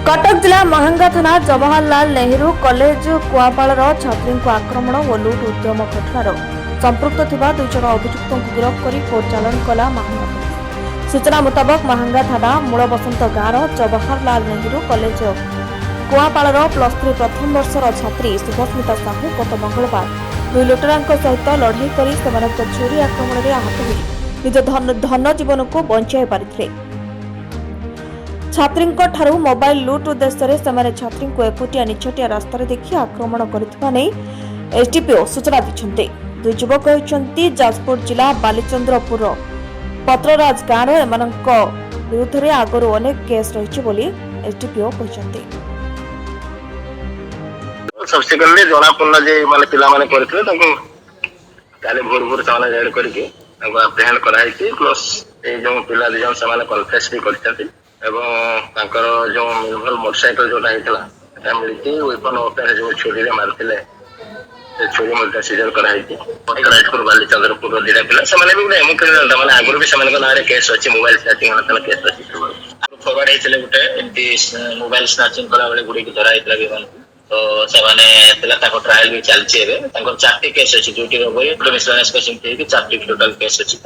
कटक जिला महंगा थाना जवाहरलाल नेहरू कॉलेज कुआपाड़ छात्री को आक्रमण और लुट उद्यम घटनार संपृक्त थिबा दुई जन अभियुक्त गिरफ्त कर कोर्ट चालाण कला महंगा पुलिस। सूचना मुताबक महंगा थाना मूल बसंत गाँव जवाहरलाल नेहरू कॉलेज कुआपाड़ +3 प्रथम वर्षर छात्री शुभस्मिता साहू गत मंगलवार दुई लुटेरा सहित लड़ाई कर चोरी आक्रमण में आहत हो निज धन जीवन को बचाई पारिथिले। छात्री मोबाइल लुट उद्देश्य से छात्री को एकुटिया निछटिया रास्तार देखि आक्रमण कर एसडीपीओ सूचना दी। दुई युवक होती जाजपुर जिला बालीचंद्रपुर पत्रराज गाँव एम विरुद्ध में आगु अनेक केस रही एसडीपीओ कहते। सब्सिक्वेंटली जना पड़ना जे माने पिला माने करथिले ताको काले भोर भोर सामान रेड करके ताको अप्रिहेंड कराई कि प्लस ए जो पिला दि जन सामान कन्फेस भी करथि एवं ताकर जो मिलभल मोटरसाइकिल जोटा हितला एटा मिलती वेपन ओपन जो छुरी रे मारथिले से छुरी मोटा सीजर कराई कि राइट कर बाली चंद्रपुर दिडा पिला सामान भी गुडे एमो क्रिमिनल माने आगुर भी सामान को नारे केस अछि मोबाइल स्नैचिंग वाला केस अछि फॉरवर्ड हेतले गुटे एमती मोबाइल स्नैचिंग कला बेले गुडी की धरा हितला भी तो सेमाने ट्रायल भी चलছে चार्टी केस अच्छी दुईटी रोबरी मिसलेनियस केस चार्टी टोटाल केस अच्छी